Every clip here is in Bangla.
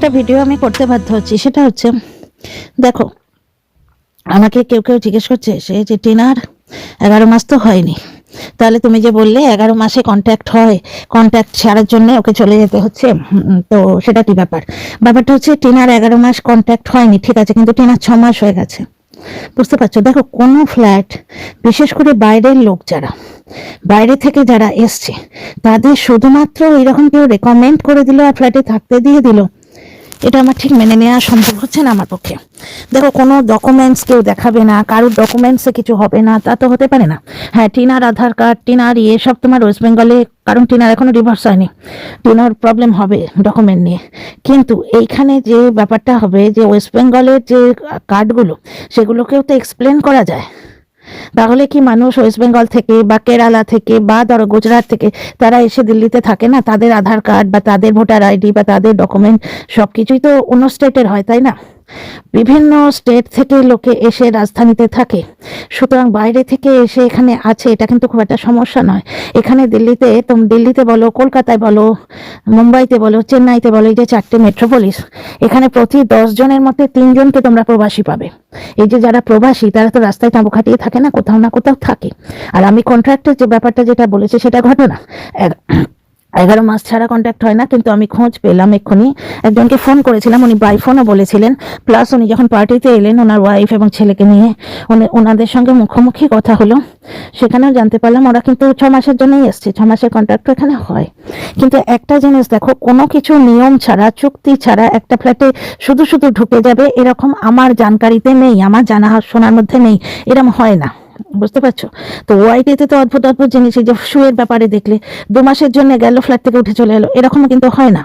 একটা ভিডিও আমি করতে বাধ্য হচ্ছি, সেটা হচ্ছে দেখো, আমাকে কেউ কেউ জিজ্ঞেস করছে সে যে টিনার 11 মাস তো হয়নি, তাহলে তুমি যে বললে 11 মাসে কন্ট্যাক্ট হয়, কন্ট্যাক্ট ছাড়ার জন্য ওকে চলে যেতে হচ্ছে, তো সেটা কি ব্যাপার? ব্যাপারটা হচ্ছে টিনার 11 মাস কন্ট্যাক্ট হয়নি, ঠিক আছে, কিন্তু টিনার 6 মাস হয়ে গেছে। বুঝতে পারছো? দেখো, কোনো ফ্ল্যাট, বিশেষ করে বাইরের লোক যারা, বাইরে থেকে যারা এসছে, তাদের শুধুমাত্র এরকম কেউ রেকমেন্ড করে দিল আর ফ্ল্যাটে থাকতে দিয়ে দিল, এটা আমার ঠিক মেনে নেওয়া সম্ভব হচ্ছে না আমার পক্ষে। দেখো, কোনো ডকুমেন্টস কেউ দেখাবে না, কারোর ডকুমেন্টসে কিছু হবে না, তা তো হতে পারে না। হ্যাঁ, টিনার আধার কার্ড, টিনার সব তোমার ওয়েস্ট বেঙ্গলে, কারণ টিনার এখনো ডিভোর্স হয়নি, টিনার প্রবলেম হবে ডকুমেন্ট নিয়ে। কিন্তু এইখানে যে ব্যাপারটা হবে যে ওয়েস্ট বেঙ্গলের যে কার্ডগুলো, সেগুলোকেও তো এক্সপ্লেন করা যায়। তাহলে কি মানুষ ওয়েস্ট বেঙ্গল থেকে বা কেরালা থেকে বা ধরো গুজরাট থেকে তারা এসে দিল্লিতে থাকে না? তাদের আধার কার্ড বা তাদের ভোটার আইডি বা তাদের ডকুমেন্ট সবকিছুই তো অন্য স্টেটের হয়, তাই না? বিভিন্ন স্টেট থেকে লোকে এসে রাজধানীতে থাকে, সুতরাং বাইরে থেকে এসে এখানে আছে, এটা কিন্তু খুব একটা সমস্যা নয়। এখানে দিল্লিতে, তুমি দিল্লিতে বলো, কলকাতায় বলো, মুম্বাইতে বলো, চেন্নাইতে বলো, এই যে 4টে মেট্রোপলিস, এখানে প্রতি 10 জনের মধ্যে 3 জনকে তোমরা প্রবাসী পাবে। এই যে যারা প্রবাসী, তারা তো রাস্তায় তাঁবু খাটিয়ে থাকে না, কোথাও না কোথাও থাকে। আর আমি কন্ট্রাক্টের যে ব্যাপারটা যেটা বলেছি, সেটা ঘটনা 11 মাস ছাড়া কন্ট্যাক্ট হয় না, কিন্তু আমি খোঁজ পেলাম এক্ষুনি, একজনকে ফোন করেছিলাম, উনি বাই ফোনও বলেছিলেন, প্লাস উনি যখন পার্টিতে এলেন ওনার ওয়াইফ এবং ছেলেকে নিয়ে, ওনাদের সঙ্গে মুখোমুখি কথা হলো, সেখানেও জানতে পারলাম ওরা কিন্তু 6 মাসের জন্যই এসছে, 6 মাসের কন্ট্রাক্ট এখানে হয়। কিন্তু একটা জিনিস দেখো, কোনো কিছু নিয়ম ছাড়া, চুক্তি ছাড়া একটা ফ্ল্যাটে শুধু শুধু ঢুকে যাবে এরকম আমার জানকারিতে নেই, আমার জানা শোনার মধ্যে নেই, এরকম হয় না। বুঝতে পারছো? তো ওয়াইটিতে তো অদ্ভুত অদ্ভুত জিনিস, যে শুয়ের ব্যাপারে দেখলে 2 মাসের জন্য গেল, ফ্ল্যাট থেকে উঠে চলে এলো, এরকম কিন্তু হয় না,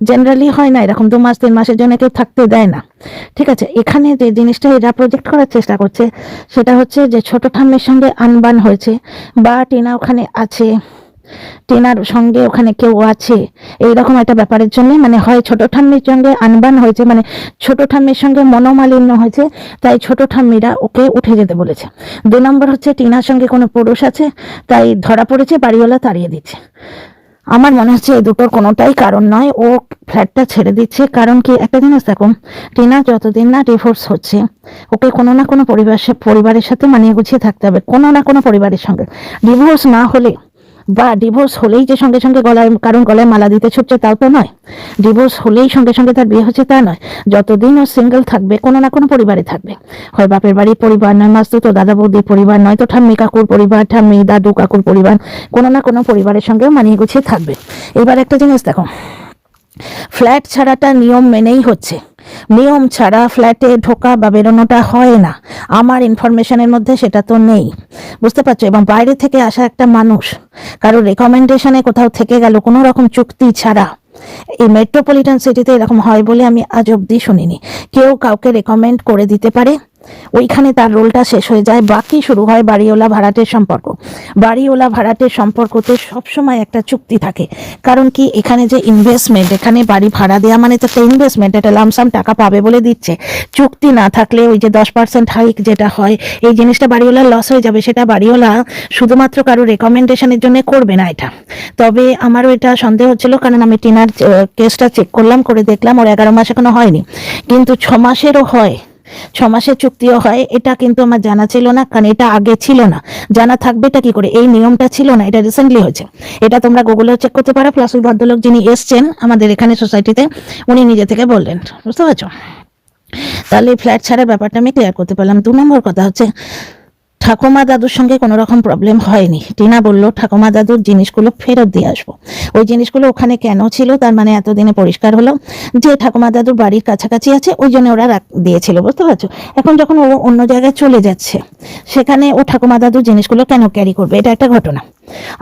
জেনারেলি হয় না এরকম। 2 মাস 3 মাসের জন্য কেউ থাকতে দেয় না, ঠিক আছে? এখানে যে জিনিসটা এরা প্রজেক্ট করার চেষ্টা করছে, সেটা হচ্ছে যে ছোট ঠাম্মির সঙ্গে আনবান হয়েছে, বা টিনা ওখানে আছে, টিনার সঙ্গে ওখানে কেউ আছে, এইরকম একটা ব্যাপারের জন্য, মানে হয় ছোট ঠাম্মির সঙ্গে আনবান হয়েছে, মানে ছোট ঠাম্মির সঙ্গে মনোমালিন্য হয়েছে, তাই ছোট ঠাম্মিরা ওকে উঠে যেতে বলেছে। 2 নম্বর হচ্ছে টিনার সঙ্গে কোনো পুরুষ আছে, তাই ধরা পড়েছে, বাড়িওয়ালা তাড়িয়ে দিচ্ছে। আমার মনে হচ্ছে এই দুটোর কোনোটাই কারণ নয়, ও ফ্ল্যাটটা ছেড়ে দিচ্ছে। কারণ কি, একটা জিনিস দেখো, টিনা যতদিন না ডিভোর্স হচ্ছে, ওকে কোনো না কোনো পরিবারের সাথে মানিয়ে গুছিয়ে থাকতে হবে, কোনো না কোনো পরিবারের সঙ্গে। ডিভোর্স না হলে বা ডিভোর্স হলেই যে সঙ্গে সঙ্গে গলায়, কারণ গলায় মালা দিতে ছুটছে তাও তো নয়, ডিভোর্স হলেই সঙ্গে সঙ্গে তার বিয়ে হচ্ছে তা নয়। যতদিন ও সিঙ্গেল থাকবে, কোনো না কোনো পরিবারে থাকবে, হয় বাপের বাড়ির পরিবার, নয় মাসতুতো দাদা বৌদির পরিবার, নয় তো ঠাম্মি কাকুর পরিবার, ঠাম্মি দাদু কাকুর পরিবার, কোনো না কোনো পরিবারের সঙ্গেও মানিয়ে গুছিয়ে থাকবে। এবার একটা জিনিস দেখো, ফ্ল্যাট ছাড়াটা নিয়ম মেনেই হচ্ছে, নিয়ম ছাড়া ফ্ল্যাটে ঢোকা বা বেরোনোটা হয় না, আমার ইনফরমেশনের মধ্যে সেটা তো নেই। বুঝতে পারছো? এবং বাইরে থেকে আসা একটা মানুষ কারো রেকমেন্ডেশনে কোথাও থেকে গেল কোনো রকম চুক্তি ছাড়া, এই মেট্রোপলিটন সিটিতে এরকম হয় বলে আমি আজ অব্দি শুনিনি। কেউ কাউকে রেকমেন্ড করে দিতে পারে, ওইখানে তার রোলটা শেষ হয়ে যায়, বাকি শুরু হয় বাড়িওয়ালা ভাড়াটের সম্পর্ক। বাড়িওয়ালা ভাড়াটের সম্পর্কতে সবসময় একটা চুক্তি থাকে, কারণ কি, এখানে যে ইনভেস্টমেন্ট, এখানে বাড়ি ভাড়া দেওয়া মানে তো একটা ইনভেস্টমেন্ট, একটা লামসাম টাকা পাবে বলে দিচ্ছে। চুক্তি না থাকলে ওই যে 10% হাইক যেটা হয়, এই জিনিসটা বাড়িওয়ালার লস হয়ে যাবে, সেটা বাড়িওয়ালা শুধুমাত্র কারো রেকমেন্ডেশনের জন্য করবে না এটা। তবে আমারও এটা সন্দেহ হচ্ছিল, কারণ আমি টিনার কেসটা চেক করলাম, করে দেখলাম ওর 11 মাস এখনো হয়নি, কিন্তু 6 মাসেরও হয়, 6 মাসের চুক্তিও হয়, এটা কিন্তু আমার জানা ছিল না, কারণ এটা আগে ছিল না। জানা থাকবে এটা কি করে, এই নিয়মটা ছিল না, এটা রিসেন্টলি হয়েছে। এটা তোমরা গুগলেও চেক করতে পারো, প্লাস ওই ভদ্রলোক যিনি এসছেন আমাদের এখানে সোসাইটিতে, উনি নিজে থেকে বললেন। বুঝতে পারছো? তাহলে ফ্ল্যাট ছাড়ার ব্যাপারটা আমি ক্লিয়ার করতে পারলাম। 2 নম্বর কথা হচ্ছে, ঠাকুমা দাদুর সঙ্গে কোনো রকম প্রবলেম হয়নি। টিনা বলল ঠাকুমা দাদুর জিনিসগুলো ফেরত দিয়ে আসবো। ওই জিনিসগুলো ওখানে কেন ছিল, তার মানে এতদিনে পরিষ্কার হলো যে ঠাকুমা দাদুর বাড়ির কাছাকাছি আছে, ওই জন্য ওরা দিয়েছিল। বুঝতে পারছো? এখন যখন ও অন্য জায়গায় চলে যাচ্ছে, সেখানে ও ঠাকুমা দাদুর জিনিসগুলো কেন ক্যারি করবে, এটা একটা ঘটনা।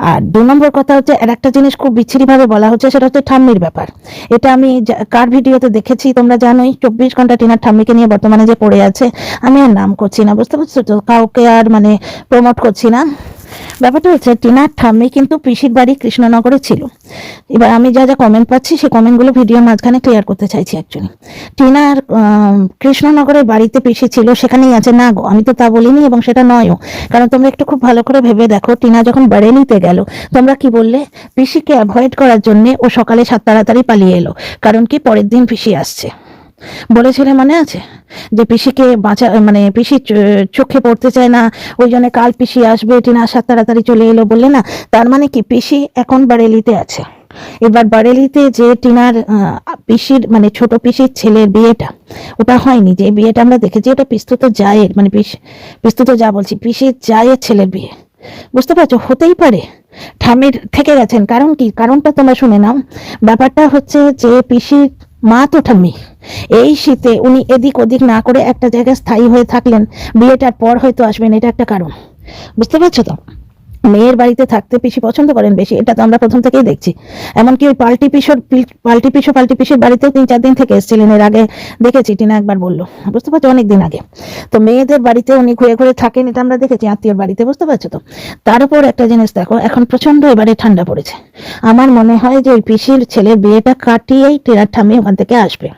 আর 2 নম্বর কথা হচ্ছে, আর একটা জিনিস খুব বিচ্ছিরিভাবে বলা হচ্ছে, সেটা হচ্ছে ঠাম্মির ব্যাপার। এটা আমি কার ভিডিওতে দেখেছি তোমরা জানোই, 24 ঘন্টা টিনার ঠাম্মিকে নিয়ে বর্তমানে যে পড়ে আছে, আমি আর নাম করছি না, বুঝতে পারছো তো, কাউকে আর মানে প্রমোট করছি না। ব্যাপারটা হচ্ছে টিনার ঠাম্মি কিন্তু পিসির বাড়ি কৃষ্ণনগরে ছিল। এবার আমি যা যা কমেন্ট পাচ্ছি সেই কমেন্টগুলো ভিডিওর মাঝখানে ক্লিয়ার করতে চাইছি। অ্যাকচুয়ালি টিনার কৃষ্ণনগরের বাড়িতে পিসি ছিল, সেখানেই আছে। না গো, আমি তো তা বলিনি, এবং সেটা নয়ও। কারণ তোমরা একটু খুব ভালো করে ভেবে দেখো, টিনা যখন বারেলিতে গেল তোমরা কি বললে? পিসিকে অ্যাভয়েড করার জন্য ও সকালে তাড়াতাড়ি পালিয়ে এলো। কারণ কি, পরের দিন পিসি আসছে বলেছিলে, মনে আছে? যে পিসিকে বাঁচা, মানে পিসি চোখে পড়তে চায় না, ওই জন্য কাল পিসি আসবে, টিনা তাড়াতাড়ি চলে এলো বললে না? তার মানে কি, পিসি এখন বারেলিতে আছে। এবার বারেলিতে যে টিনার পিসির, মানে ছোট পিসির ছেলের বিয়েটা, ওটা হয়নি। যে বিয়েটা আমরা দেখেছি ওটা পিস্তুত জায়ের, মানে পিস্তুত যা বলছি, পিসির জায়ের ছেলের বিয়ে। বুঝতে পারছো? হতেই পারে ঠামির থেকে গেছেন। কারণ কি, কারণটা তোমরা শুনে নাও। ব্যাপারটা হচ্ছে যে পিসির মা তো ঠাম্মি, এই শীতে উনি এদিক ওদিক না করে একটা জায়গায় স্থায়ী হয়ে থাকলেন, বিয়েটার পর হয়তো আসবেন, এটা একটা কারণ। বুঝতে পারছো তো? মেয়ের বাড়িতে থাকতে পিসি পছন্দ করেন বেশি, এটা তো আমরা প্রথম থেকেই দেখছি। এমনকি ওই পাল্টি পিসির বাড়িতেও 3-4 দিন থেকে এসেছিলেন, এর আগে দেখেছি, টিনা একবার বললো। বুঝতে পারছো? অনেক দিন আগে। তো মেয়েদের বাড়িতে উনি ঘুরে ঘুরে থাকেন, এটা আমরা দেখেছি, আত্মীয়র বাড়িতে। বুঝতে পারছো তো? তার উপর একটা জিনিস দেখো, এখন প্রচন্ড এবারে ঠান্ডা পড়েছে। আমার মনে হয় যে ওই পিসির ছেলের বিয়েটা কাটিয়েই টেরার ঠাম্মি ওখান থেকে আসবে।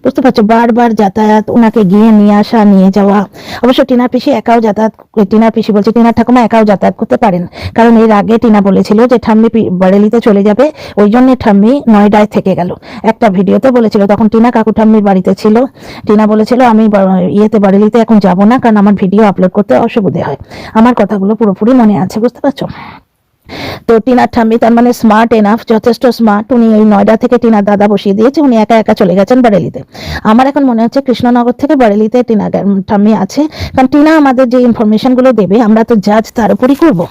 বুঝতে পারছো? বারবার যাতায়াত, ওনাকে গিয়ে নিয়ে আসা, নিয়ে যাওয়া। অবশ্য টিনার পিসি একাও যাতায়াত, টিনার পিসি বলছে টিনার ঠাকুমা একাও যাতায়াত করতে পারেন। কারণ এর আগে টিনা বলেছিল যে ঠাম্মি বারেলিতে চলে যাবে, ওই জন্য ঠাম্মি নয়ডায় থেকে গেল। একটা ভিডিওতে বলেছিল, তখন টিনা কাকু ঠাম্মির বাড়িতে ছিল। টিনা বলেছিল আমি বারেলিতে এখন যাব না, কারণ আমার ভিডিও আপলোড করতে অসুবিধে হয়। আমার কথাগুলো পুরোপুরি মনে আছে। বুঝতে পারছো? তো টিনার ঠাম্মি তার মানে স্মার্ট এনাফ, যথেষ্ট স্মার্ট। উনি ওই নয়ডা থেকে টিনার দাদা বসিয়ে দিয়েছে, উনি একা একা চলে গেছেন বারেলিতে। আমার এখন মনে হচ্ছে কৃষ্ণনগর থেকে বারেলিতে টিনা ঠাম্মি আছে। কারণ টিনা আমাদের যে ইনফরমেশন গুলো দেবে, আমরা তো জাজ তার উপরই করবো,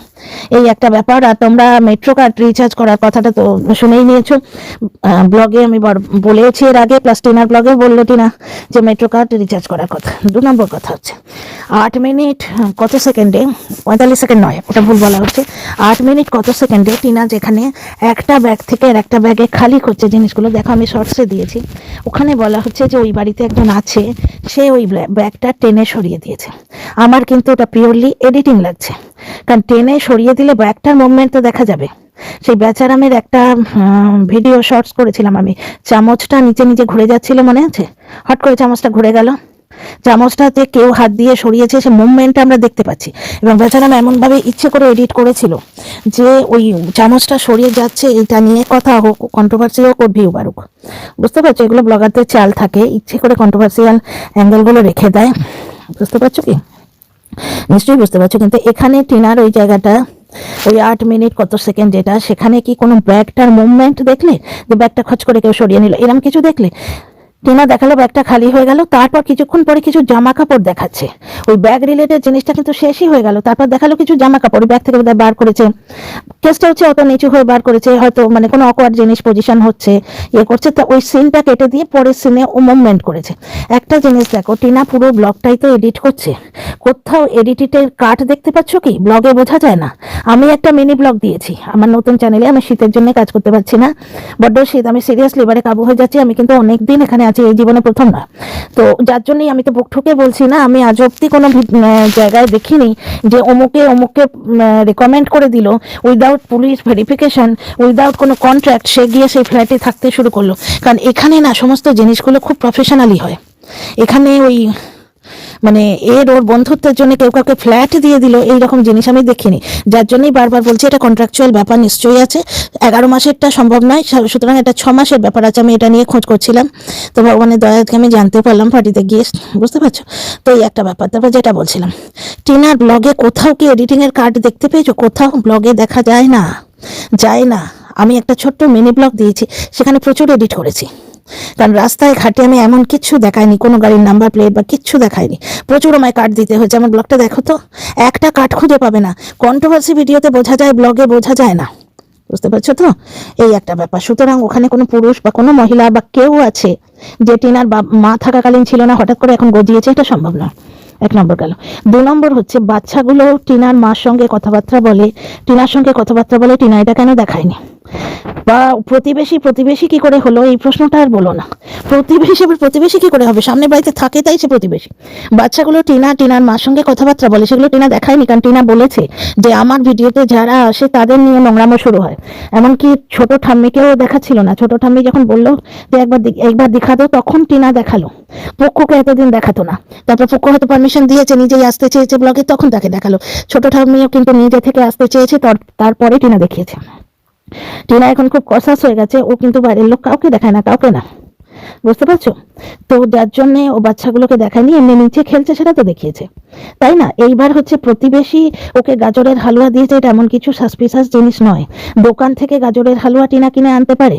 এই একটা ব্যাপার। আর তোমরা মেট্রো কার্ড রিচার্জ করার কথাটা তো শুনেই নিয়েছো, ব্লগে আমি বলেওছি এর আগে, প্লাস টিনার ব্লগে বললো টিনা যে মেট্রো কার্ড রিচার্জ করার কথা। 2 নম্বর কথা হচ্ছে 8 মিনিট কত সেকেন্ডে, 45 সেকেন্ড নয়, ওটা ভুল বলা হচ্ছে, 8 মিনিট কত সেকেন্ডে টিনা যেখানে একটা ব্যাগ থেকে আর একটা ব্যাগে খালি করছে জিনিসগুলো। দেখো, আমি শর্টসে দিয়েছি, ওখানে বলা হচ্ছে যে ওই বাড়িতে একজন আছে, সে ওই ব্যাগটা টেনে সরিয়ে দিয়েছে। আমার কিন্তু ওটা পিওরলি এডিটিং লাগছে, কারণ টেনে সরিয়ে দিলে ব্যাগটার মুভমেন্ট তো দেখা যাবে। সেই বেচারামের একটা ভিডিও শর্টস করেছিলাম আমি, চামচটা নিচে নিচে ঘুরে যাচ্ছিল, মনে আছে? হট করে চামচটা ঘুরে গেল, চামচটাতে কেউ হাত দিয়ে সরিয়েছে, সে মুভমেন্টটা আমরা দেখতে পাচ্ছি। এবং বেচারাম এমনভাবে ইচ্ছে করে এডিট করেছিল যে ওই চামচটা সরিয়ে যাচ্ছে, এটা নিয়ে কথা হোক, কন্ট্রোভার্সি হোক, ওর ভিউ বাড়ুক। বুঝতে পারছো? এগুলো ব্লগারদের চাল থাকে, ইচ্ছে করে কন্ট্রোভার্সিয়াল অ্যাঙ্গেলগুলো রেখে দেয়। বুঝতে পারছো কি? নিশ্চয়ই বুঝতে পারছো। কিন্তু এখানে টিনার ওই জায়গাটা, ওই 8 মিনিট কত সেকেন্ড যেটা, সেখানে কি কোনো ব্যাগটার মুভমেন্ট দেখলে? যে ব্যাগটা খচ করে কেউ সরিয়ে নিল, এরকম কিছু দেখলে? টিনা দেখালো ব্যাগটা খালি হয়ে গেল, তারপর কিছুক্ষণ পরে কিছু জামা কাপড় দেখাচ্ছে। ওই ব্যাগ রিলেটেড জিনিসটা কিন্তু শেষই হয়ে গেল, তারপর দেখালো কিছু জামা কাপড় ব্যাগ থেকে বোধহয় বার করেছে। কেসটা হচ্ছে অত নিচু হয়ে বার করেছে, হয়তো মানে কোনো অকওয়ার্ড জিনিস পজিশন হচ্ছে, ইয়ে করছে, তো ওই সিনটা কেটে দিয়ে পরের সিনে ও মুভমেন্ট করেছে। একটা জিনিস দেখো, টিনা পুরো ব্লগটাই তো এডিট করছে, কোথাও এডিটের কাট দেখতে পাচ্ছ কি? ব্লগে বোঝা যায় না। আমি একটা মিনি ব্লগ দিয়েছি আমার নতুন চ্যানেলে, আমি শীতের জন্য কাজ করতে পারছি না, বড্ড শীত, আমি সিরিয়াসলি এবারে কাবু হয়ে যাচ্ছি। আমি কিন্তু অনেকদিন এখানে আছি, এই জীবনে প্রথম না। তো যার জন্যই আমি তো বুক ঠুকে বলছি না, আমি আজ অব্দি কোনো জায়গায় দেখিনি যে অমুকে রেকমেন্ড করে দিল উইদাউট পুলিশ ভেরিফিকেশন, উইদাউট কোনো কন্ট্রাক্ট, সে গিয়ে সেই ফ্ল্যাটে থাকতে শুরু করলো। কারণ এখানে না সমস্ত জিনিসগুলো খুব প্রফেশনালি হয়। এখানে ওই মানে ওর বন্ধুত্বের জন্য কেউ কাউকে ফ্ল্যাট দিয়ে দিল, এইরকম জিনিস আমি দেখিনি। যার জন্যই বারবার বলছি এটা কন্ট্রাকচুয়াল ব্যাপার নিশ্চয়ই আছে। 11 মাসেরটা সম্ভব নয়, সুতরাং এটা 6 মাসের ব্যাপার আছে। আমি এটা নিয়ে খোঁজ করছিলাম, তো ভগবানের দয়াকে আমি জানতে পারলাম পার্টিতে গিয়ে। বুঝতে পারছো? তো এই একটা ব্যাপার। তারপর যেটা বলছিলাম, টিনার ব্লগে কোথাও কি এডিটিংয়ের কার্ড দেখতে পেয়েছো? কোথাও ব্লগে দেখা যায় না, যায় না। আমি একটা ছোট্ট মিনি ব্লগ দিয়েছি, সেখানে প্রচুর এডিট করেছি। কারণ রাস্তায় ঘাটে আমি এমন কিচ্ছু দেখাইনি, কোনো গাড়ির নাম্বার প্লেট বা কিচ্ছু দেখাইনি। প্রচুর আমায় কাট দিতে হয়েছে। আমার ব্লগটা দেখো তো, একটা কাট খুঁজে পাবে না। কন্ট্রোভার্সি ভিডিওতে বোঝা যায়, ব্লগে বোঝা যায় না। বুঝতে পারছো তো? এই একটা ব্যাপার। সুতরাং ওখানে কোনো পুরুষ বা কোনো মহিলা বা কেউ আছে যে টিনার মা থাকাকালীন ছিল না, হঠাৎ করে এখন গজিয়েছে, এটা সম্ভব না। এক নম্বর গেল। 2 নম্বর হচ্ছে বাচ্চাগুলো টিনার মার সঙ্গে কথাবার্তা বলে, টিনার সঙ্গে কথাবার্তা বলে, টিনা এটা কেন দেখায়নি? বা প্রতিবেশী কি করে হলো এই প্রশ্নটা আর বলো না। প্রতিবেশী কি করে হবে? সামনে বাড়িতে থাকে তাই সে প্রতিবেশী। বাচ্চাগুলো টিনার মার সঙ্গে কথাবার্তা বলে, সেগুলো টিনা দেখায়নি, কারণ টিনা বলেছে যে আমার ভিডিওতে যারা আসে তাদের নিয়ে নোংরামো শুরু হয়। এমনকি ছোট ঠাম্মিকেও দেখাচ্ছিল না। ছোট ঠাম্মি যখন বললো যে একবার দেখাতো, তখন টিনা দেখালো। পক্ষকে এতদিন দেখাতো না। তারপর পক্ষ হয়তো পারমিশন দিয়েছে, নিজেই আসতে চেয়েছে ব্লগে, তখন তাকে দেখালো। ছোট ঠাম্মিও কিন্তু নিজে থেকে আসতে চেয়েছে, তারপরে টিনা দেখিয়েছে। টিনা এখন খুব কসাস হয়ে গেছে, ও কিন্তু বাইরের লোক কাউকে দেখায় না, কাউকে না, বুঝতে পারছো? তো যার জন্য ও বাচ্চাগুলোকে দেখায়নি, এমনি নিচে খেলছে সেটা তো দেখিয়েছে, তাই না? এইবার হচ্ছে প্রতিবেশী ওকে গাজরের হালুয়া দিয়েছে, এটা এমন কিছু সাসপিসাস জিনিস নয়। দোকান থেকে গাজরের হালুয়া টিনা কিনে আনতে পারে,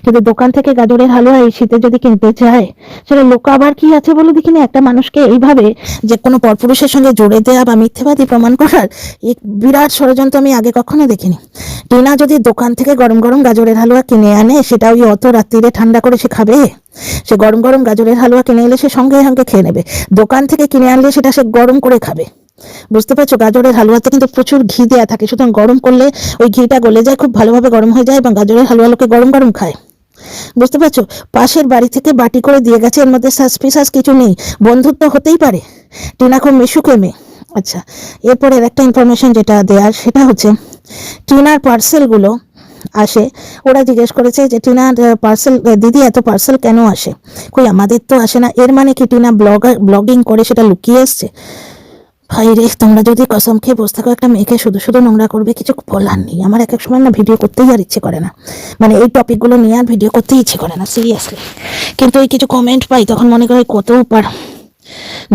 কিন্তু দোকান থেকে গাজরের হালুয়া এই শীতে যদি কিনতে চায়, সেটা লোক আবার কি আছে বলে দেখিনি। একটা মানুষকে এইভাবে যে কোনো পরপুরুষের সঙ্গে জোড়ে দেওয়া বা মিথ্যেবাদী প্রমাণ করার এক বিরাট ষড়যন্ত্র আমি আগে কখনো দেখিনি। টিনা যদি দোকান থেকে গরম গরম গাজরের হালুয়া কিনে আনে, সেটা ওই অত রাত্রিরে ঠান্ডা করে সে খাবে? সে গরম গরম গাজরের হালুয়া কিনে এলে সে সঙ্গে সঙ্গে খেয়ে নেবে। দোকান থেকে কিনে আনলে সেটা সে গরম করে খাবে, বুঝতে পারছো? গাজরের হালুয়াতে কিন্তু প্রচুর ঘি দেওয়া থাকে, সুতরাং গরম করলে ওই ঘিটা গলে যায়, খুব ভালোভাবে গরম হয়ে যায়, এবং গাজরের হালুয়া লোকে গরম গরম খায়, বুঝতে পারছো? পাশের বাড়ি থেকে বাটি করে দিয়ে গেছে, এর মধ্যে সাসপিসাস কিছু নেই, বন্ধুত্ব হতেই পারে। টিনা খুব মিশুকে মেয়ে। আচ্ছা, এরপরের একটা ইনফরমেশন যেটা দেওয়ার, সেটা হচ্ছে টিনার পার্সেলগুলো আসে। ওরা জিজ্ঞেস করেছে যে টিনার পার্সেল, দিদি এত পার্সেল কেন আসে? কই আমাদের তো আসে না। এর মানে কি টিনা ব্লগিং করে সেটা লুকিয়ে এসছে? ভাই রে, তোমরা যদি কসম খেয়ে বসে থাকো একটা মেয়েকে শুধু শুধু নোংরা করবে, কিছু বলার নেই। আমার এক এক সময় না ভিডিও করতেই আর ইচ্ছে করে না, মানে এই টপিকগুলো নিয়ে আর ভিডিও করতেই ইচ্ছে করে না সিরিয়াসলি। কিন্তু এই কিছু কমেন্ট পাই, তখন মনে করি কত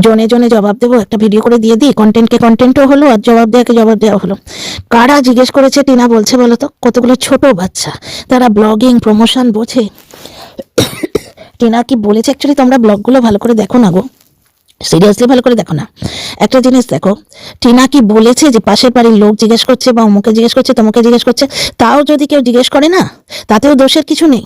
জনে জনে জবাব দেবো, একটা ভিডিও করে দিয়ে দিই, কন্টেন্টও হলো আর জবাব দেওয়া হলো। কারা জিজ্ঞেস করেছে টিনা বলছে বলো তো? কতগুলো ছোট বাচ্চা, তারা ব্লগিং প্রমোশন বোঝে। টিনা কি বলেছে অ্যাকচুয়ালি? তোমরা ব্লগগুলো ভালো করে দেখো না গো, সিরিয়াসলি ভালো করে দেখো না। একটা জিনিস দেখো, টিনা কি বলেছে যে পাশের বাড়ির লোক জিজ্ঞেস করছে বা অমুকে জিজ্ঞেস করছে তমুকে জিজ্ঞেস করছে? তাও যদি কেউ জিজ্ঞেস করে না, তাতেও দোষের কিছু নেই,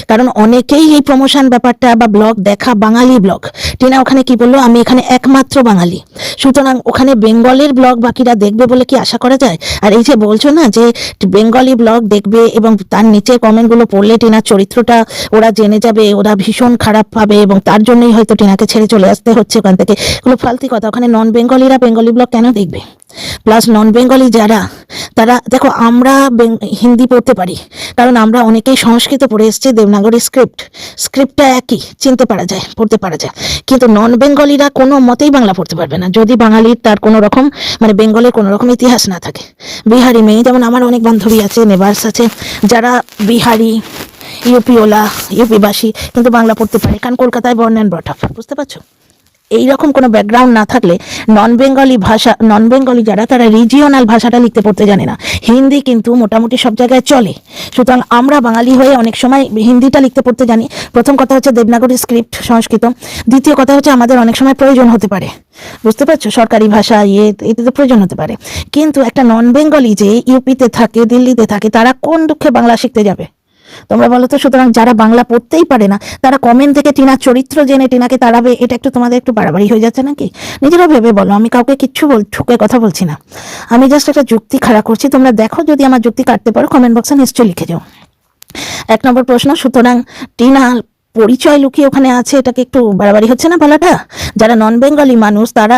কারণ অনেকেই এই প্রমোশন ব্যাপারটা বা ব্লগ দেখা, বাঙালি ব্লগ। টিনা ওখানে কি বললো? আমি এখানে একমাত্র বাঙালি, সুতরাং ওখানে বেঙ্গলের ব্লগ বাকিরা দেখবে বলে কি আশা করা যায়? আর এই যে বলছো না যে বেঙ্গলি ব্লগ দেখবে এবং তার নিচে কমেন্টগুলো পড়লে টিনার চরিত্রটা ওরা জেনে যাবে, ওরা ভীষণ খারাপ পাবে, এবং তার জন্যই হয়তো টিনাকে ছেড়ে চলে আসতে হচ্ছে ওখান থেকে, এগুলো ফালতু কথা। ওখানে নন বেঙ্গলিরা বেঙ্গলি ব্লগ কেন দেখবে? প্লাস নন বেঙ্গলি যারা, তারা দেখো, আমরা হিন্দি পড়তে পারি, কারণ আমরা অনেকেই সংস্কৃত পড়ে এসেছি, দেবনাগরী স্ক্রিপ্টটা একই, চিনতে পারা যায়, পড়তে পারা যায়। কিন্তু নন বেঙ্গলিরা কোনো মতেই বাংলা পড়তে পারবে না, যদি বাঙালির তার কোনো রকম, মানে বেঙ্গলের কোনো রকম ইতিহাস না থাকে। বিহারি মেয়ে, যেমন আমার অনেক বান্ধবী আছে, নেবার্স আছে, যারা বিহারি, ইউপিবাসী, কিন্তু বাংলা পড়তে পারে, কারণ কলকাতায় বর্ন অ্যান্ড ব্রট আপ, বুঝতে পারছো? এইরকম কোনো ব্যাকগ্রাউন্ড না থাকলে নন বেঙ্গলি যারা, তারা রিজিওনাল ভাষাটা লিখতে পড়তে জানে না। হিন্দি কিন্তু মোটামুটি সব জায়গায় চলে, সুতরাং আমরা বাঙালি হয়ে অনেক সময় হিন্দিটা লিখতে পড়তে জানি। প্রথম কথা হচ্ছে দেবনাগরী স্ক্রিপ্ট, সংস্কৃত। দ্বিতীয় কথা হচ্ছে আমাদের অনেক সময় প্রয়োজন হতে পারে, বুঝতে পারছো? সরকারি ভাষা এতে তো প্রয়োজন হতে পারে। কিন্তু একটা নন বেঙ্গলি যে ইউপিতে থাকে, দিল্লিতে থাকে, তারা কোন দুঃখে বাংলা শিখতে যাবে তোমরা বলো তো? সুতরাং যারা বাংলা পড়তেই পারে না, তারা কমেন্ট থেকে টিনার চরিত্র জেনে টিনাকে তাড়াবে, এটা একটু তোমাদের একটু বাড়াবাড়ি হয়ে যাচ্ছে নাকি? নিজেরা ভেবে বলো। আমি কাউকে কিচ্ছু ঠুকে কথা বলছি না, আমি জাস্ট একটা যুক্তি খাড়া করছি। তোমরা দেখো, যদি আমার যুক্তি কাটতে পারো কমেন্ট বক্সে নিশ্চয়ই লিখে যাও। 1 নম্বর প্রশ্ন, সুতরাং টিনা পরিচয় লুকিয়ে ওখানে আছে, এটাকে একটু বাড়াবাড়ি হচ্ছে না বলাটা? যারা নন বেঙ্গলি মানুষ, তারা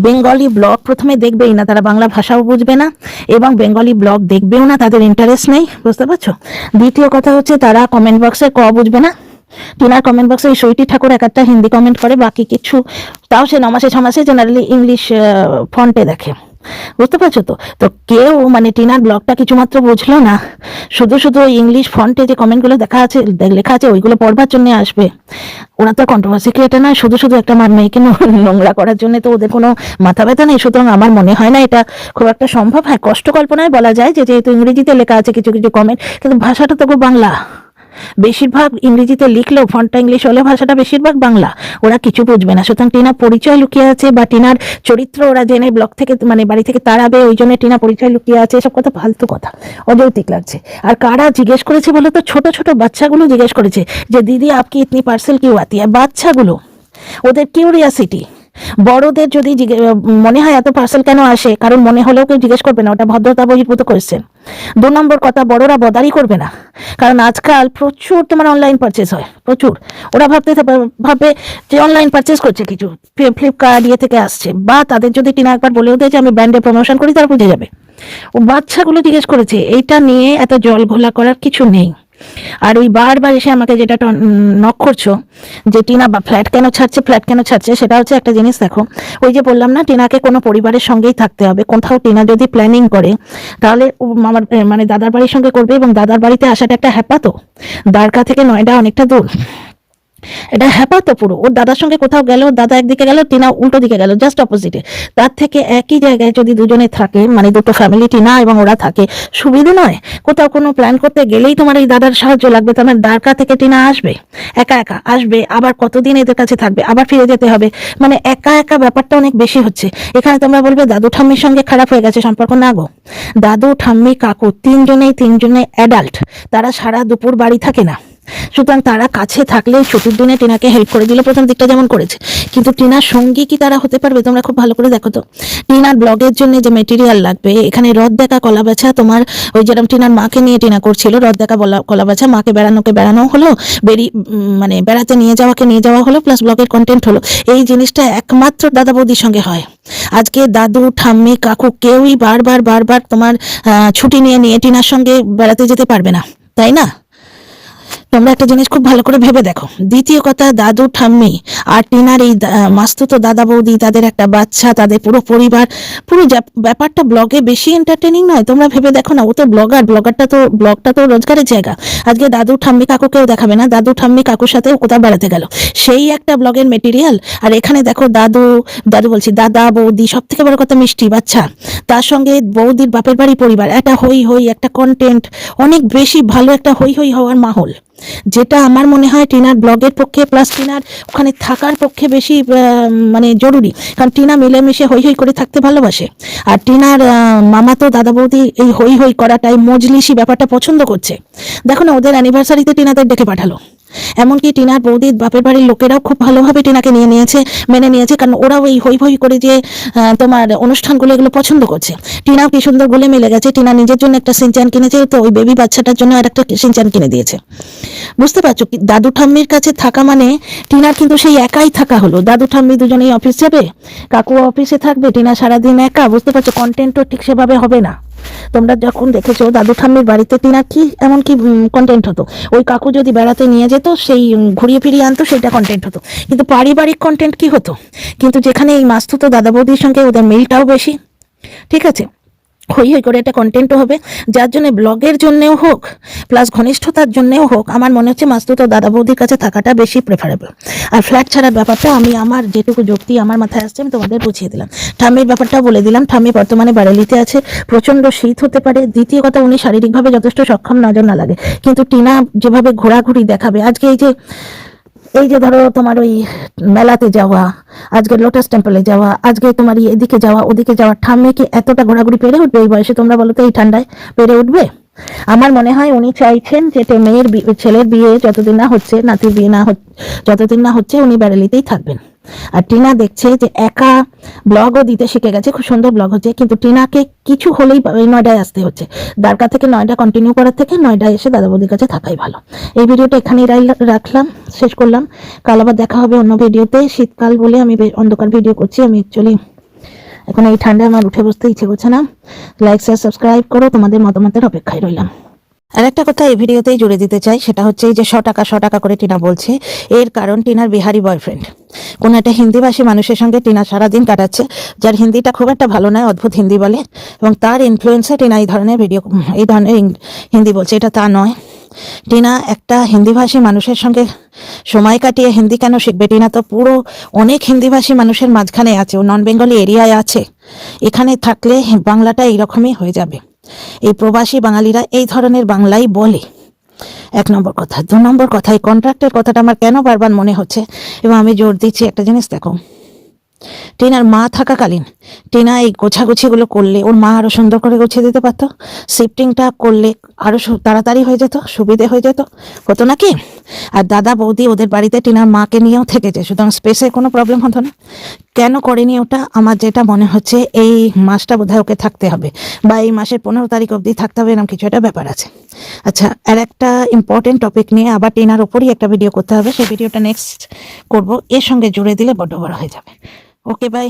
বেঙ্গলি ব্লগ প্রথমে দেখবেই না, তারা বাংলা ভাষাও বুঝবে না এবং বেঙ্গলি ব্লগ দেখবেও না, তাদের ইন্টারেস্ট নেই, বুঝতে পারছো? দ্বিতীয় কথা হচ্ছে তারা কমেন্ট বক্সে বুঝবে না। টিনার কমেন্ট বক্সে সুইটি ঠাকুর একটা হিন্দি কমেন্ট করে, বাকি কিছু তাও সে 9 মাসে 6 মাসে জেনারেলি ইংলিশ ফন্টে দেখে, বুঝতে পারছো তো? তো কেউ মানে টিনার ব্লগটা কিছুমাত্র বুঝলো না, শুধু শুধু ইংলিশ ফন্টে যে কমেন্টগুলো লেখা আছে ওইগুলো পড়বার জন্য আসবে। ওরা তো কন্ট্রোভার্সি ক্রিয়েটার নয়, শুধু শুধু একটা মেয়েকে নোংরা করার জন্য তো ওদের কোনো মাথা ব্যথা নেই। সুতরাং আমার মনে হয় না এটা খুব একটা সম্ভব। হ্যাঁ, কষ্ট কল্পনায় বলা যায় যে যেহেতু ইংরেজিতে লেখা আছে কিছু কিছু কমেন্ট, কিন্তু ভাষাটা তো বাংলা, বেশিরভাগ ইংরেজিতে লিখলেও ফন্টটা ইংলিশ হলে ভাষাটা বেশিরভাগ বাংলা, ওরা কিছু বুঝবে না। সুতরাং টিনা পরিচয় লুকিয়ে আছে বা টিনার চরিত্র ওরা জেনে ব্লগ থেকে, মানে বাড়ি থেকে তাড়াবে, ওই জন্য টিনা পরিচয় লুকিয়ে আছে, এসব কথা ফালতু কথা, অযৌক্তিক লাগছে। আর কারা জিজ্ঞেস করেছে বলো তো? ছোট ছোট বাচ্চাগুলো জিজ্ঞেস করেছে যে দিদি আপকি ইতনি পার্সেল কিউ আতি হ্যায়। বাচ্চাগুলো, ওদের কিউরিয়াসিটি, বড়দের যদি মনে হয় এত পার্সেল কেন আসে, কারণ মনে হলেও কেউ জিজ্ঞেস করবে না, ওটা ভদ্রতা বহির্ভূত কোয়েশ্চেন। 2 নম্বর কথা, বড়রা বদারি করবে না, কারণ আজকাল প্রচুর তোমার অনলাইন পারচেস হয়, প্রচুর। ওরা ভাববে যে অনলাইন পারচেস করছে কিছু, ফ্লিপকার্ট থেকে আসছে, বা তাদের যদি টিনা একবার বলেও দেয় যে আমি ব্র্যান্ডে প্রমোশন করি, তারা বুঝে যাবে। ও বাচ্চাগুলো জিজ্ঞেস করেছে, এইটা নিয়ে এত জল ঘোলা করার কিছু নেই। আর ওই বারবার এসে আমাকে যেটা নক করছো যে টিনা ফ্ল্যাট কেন ছাড়ছে, সেটা হচ্ছে একটা জিনিস দেখো, ওই যে বললাম না, টিনাকে কোনো পরিবারের সঙ্গেই থাকতে হবে। কোথাও টিনা যদি প্ল্যানিং করে, তাহলে আমার মানে দাদার বাড়ির সঙ্গে করবে, এবং দাদার বাড়িতে আসাটা একটা হ্যাপা, তো দ্বারকা থেকে নয়ডা অনেকটা দূর, এটা হ্যাপা তো পুরো। ওর দাদার সঙ্গে কোথাও গেল, দাদা একদিকে গেল, টিনা উল্টো দিকে গেল, জাস্ট অপোজিটে। তার থেকে একই জায়গায় যদি দুজনে থাকে, মানে দুটো ফ্যামিলি, টিনা এবং ওরা থাকে, সুবিধে নয়? কোথাও কোনো প্ল্যান করতে গেলেই তোমার এই দাদার সাহায্য লাগবে, তোমার দ্বারকা থেকে টিনা আসবে, একা একা আসবে, আবার কতদিন এদের কাছে থাকবে, আবার ফিরে যেতে হবে, মানে একা একা ব্যাপারটা অনেক বেশি হচ্ছে। এখানে তোমরা বলবে দাদু ঠাম্মির সঙ্গে খারাপ হয়ে গেছে সম্পর্ক, না গো। দাদু ঠাম্মি কাকু তিনজনে অ্যাডাল্ট, তারা সারা দুপুর বাড়ি থাকে না, সুতরাং তারা কাছে থাকলে ছুটির দিনে টিনাকে হেল্প করে দিল, প্রথম দিকটা যেমন করেছে। কিন্তু টিনার সঙ্গী কি তারা হতে পারবে? তোমরা খুব ভালো করে দেখো তো, টিনার ব্লগের জন্য যে মেটেরিয়াল লাগবে, এখানে রথ দেখা, কলা বেচা, তোমার ওই যেরকম টিনার মাকে নিয়ে টিনা করছিল, রথ দেখা, কলা বেচা, মাকে বেড়ানো হলো, মানে বেড়াতে নিয়ে যাওয়া হলো, প্লাস ব্লগের কন্টেন্ট হলো। এই জিনিসটা একমাত্র দাদা বৌদির সঙ্গে হয়। আজকে দাদু ঠাম্মি কাকু কেউই বারবার তোমার ছুটি নিয়ে টিনার সঙ্গে বেড়াতে যেতে পারবে না, তাই না? তোমরা একটা জিনিস খুব ভালো করে ভেবে দেখো। দ্বিতীয় কথা, দাদু ঠাম্মি আর টিনার এই মাস্তুতো দাদা বৌদি, তাদের একটা বাচ্চা, তাদের পুরো পরিবার, পুরো ব্যাপারটা ব্লগে বেশি এন্টারটেনিং নয়? তোমরা ভেবে দেখো না, ও তো ব্লগটা তো রোজগারের জায়গা। আজকে দাদু ঠাম্মি কাকুকেও দেখাবে না, দাদু ঠাম্মি কাকুর সাথে কোথাও বেড়াতে গেল, সেই একটা ব্লগের মেটেরিয়াল। আর এখানে দেখো বলছি দাদা বৌদি, সব থেকে বড় কথা মিষ্টি বাচ্চা, তার সঙ্গে বৌদির বাপের বাড়ি পরিবার, একটা হই একটা কন্টেন্ট, অনেক বেশি ভালো একটা হই হওয়ার মাহল, যেটা আমার মনে হয় টিনার ব্লগের পক্ষে, প্লাস টিনার ওখানে থাকার পক্ষে বেশি মানে জরুরি। কারণ টিনা মিলেমিশে হই করে থাকতে ভালোবাসে, আর টিনার মামা তো দাদা বৌদি এই হই করাটাই, মজলিসি ব্যাপারটা পছন্দ করছে। দেখো না, ওদের অ্যানিভার্সারিতে টিনাদের ডেকে পাঠালো, এমনকি টিনার বৌদির বাপের বাড়ির লোকেরাও খুব ভালোভাবে টিনাকে মেনে নিয়েছে, কারণ ওরাও এই হই করে যে তোমার অনুষ্ঠানগুলো, এগুলো পছন্দ করছে। টিনাও কি সুন্দর গলে মিলে গেছে, টিনা নিজের জন্য একটা সিনচান কিনেছে, তো ওই বেবি বাচ্চাটার জন্য আর একটা সিনচান কিনে দিয়েছে। বুঝতে পারছো, দাদু ঠাম্মির কাছে থাকা মানে টিনার কিন্তু সেই একাই থাকা হলো। দাদু ঠাম্মি দুজনেই অফিস যাবে, কাকু অফিসে থাকবে, টিনা সারাদিন একা। বুঝতে পারছো, কন্টেন্টও ঠিক সেভাবে হবে না। তোমরা যখন দেখেছো দাদু ঠাম্মির বাড়িতে টিনা কি এমন কি কন্টেন্ট হতো, ওই কাকু যদি বেড়াতে নিয়ে যেত, সেই ঘুরিয়ে ফিরিয়ে আনতো, সেইটা কন্টেন্ট হতো। কিন্তু পারিবারিক কন্টেন্ট কি হতো? কিন্তু যেখানে এই মাস্তুতো দাদা বৌদির সঙ্গে ওদের মিলটাও বেশি, ঠিক আছে, হই করে একটা কন্টেন্টও হবে, যার জন্য ব্লগের জন্যেও হোক, প্লাস ঘনিষ্ঠতার জন্যেও হোক, আমার মনে হচ্ছে মাস্তুতো দাদা বৌদির কাছে থাকাটা বেশি প্রেফারেবল। আর ফ্ল্যাট ছাড়ার ব্যাপারটা আমি আমার যেটুকু যুক্তি আমার মাথায় আসছে আমি তোমাদের বুঝিয়ে দিলাম। ঠাম্মির ব্যাপারটাও বলে দিলাম, ঠাম্মি বর্তমানে বারেলিতে আছে, প্রচণ্ড শীত হতে পারে। দ্বিতীয় কথা, উনি শারীরিকভাবে যথেষ্ট সক্ষম, নজর না লাগে। কিন্তু টিনা যেভাবে ঘোরাঘুরি দেখাবে, আজকে এই যে ধরো তোমার ওই মেলাতে যাওয়া, আজকে লোটাস টেম্পলে যাওয়া, আজকে তোমার এদিকে যাওয়া ওদিকে যাওয়া, ঠাম্মি কি এতটা ঘোরাঘুরি পেরে উঠবে এই বয়সে? তোমরা বলো তো, এই ঠান্ডায় পেরে উঠবে? আমার মনে হয় উনি চাইছেন যে ছেলের বিয়ে যতদিন না হচ্ছে, নাতির বিয়ে যতদিন না হচ্ছে, উনি ব্যারেলিতেই থাকবেন। আর টিনা দেখছে যে একা ব্লগও দিতে শিখে গেছে, খুব সুন্দর ব্লগ হচ্ছে, কিন্তু টিনাকে কিছু হলেই নয়ডায় আসতে হচ্ছে। দ্বারকা থেকে নয়ডা কন্টিনিউ করার থেকে নয়ডায় এসে দাদা বৌদির কাছে থাকাই ভালো। এই ভিডিওটা এখানেই রাখলাম, শেষ করলাম। কাল আবার দেখা হবে অন্য ভিডিওতে। শীতকাল বলে আমি অন্ধকার ভিডিও করছি। আমি অ্যাকচুয়ালি এখন এই ঠান্ডায় আমার উঠে বসতে ইচ্ছে করছে না। লাইক শেয়ার সাবস্ক্রাইব করো, তোমাদের মতামতের অপেক্ষায় রইলাম। আর একটা কথা এই ভিডিওতেই জুড়ে দিতে চাই, সেটা হচ্ছে এই যে 100 টাকা করে টিনা বলছে, এর কারণ টিনার বিহারি বয়ফ্রেন্ড, কোন একটা হিন্দিভাষী মানুষের সঙ্গে টিনা সারাদিন কাটাচ্ছে, যার হিন্দিটা খুব একটা ভালো নয়, অদ্ভুত হিন্দি বলে, এবং তার ইনফ্লুয়েন্সে টিনা এই ধরনের হিন্দি বলছে। এটা তা নয়। টিনা একটা হিন্দিভাষী মানুষের সঙ্গে সময় কাটিয়ে হিন্দি কেন শিখবে? টিনা তো পুরো অনেক হিন্দিভাষী মানুষের মাঝখানে আছে, ও নন বেঙ্গলি এরিয়ায় আছে। এখানে থাকলে বাংলাটা এইরকমই হয়ে যাবে। এই প্রবাসী বাঙালিরা এই ধরনের বাংলাই বলে, 1 নম্বর কথা। 2 নম্বর কথা, এই কন্ট্রাক্টের কথাটা আমার কেন বারবার মনে হচ্ছে, এবং আমি জোর দিচ্ছি একটা জিনিস দেখো, টিনার মা থাকাকালীন টিনা এই গোছাগুছিগুলো করলে ওর মা আরো সুন্দর করে গুছিয়ে দিতে পারতো, শিফটিংটা করলে আরো তাড়াতাড়ি হয়ে যেত, সুবিধে হয়ে যেত, হতো নাকি? আর দাদা বৌদি ওদের বাড়িতে টিনার মাকে নিয়েও থেকেছে, সুতরাং স্পেসের কোনো প্রবলেম হতো না। কেন করেনি ওটা? আমার যেটা মনে হচ্ছে এই মাসটা বোধহয় ওকে থাকতে হবে, বা এই মাসের 15 তারিখ অবধি থাকতে হবে, এরকম কিছু একটা ব্যাপার আছে। আচ্ছা, আর একটা ইম্পর্টেন্ট টপিক নিয়ে আবার টিনার ওপরই একটা ভিডিও করতে হবে, সেই ভিডিওটা নেক্সট করব, এর সঙ্গে জুড়ে দিলে বড্ড বড় হয়ে যাবে। ওকে, বাই।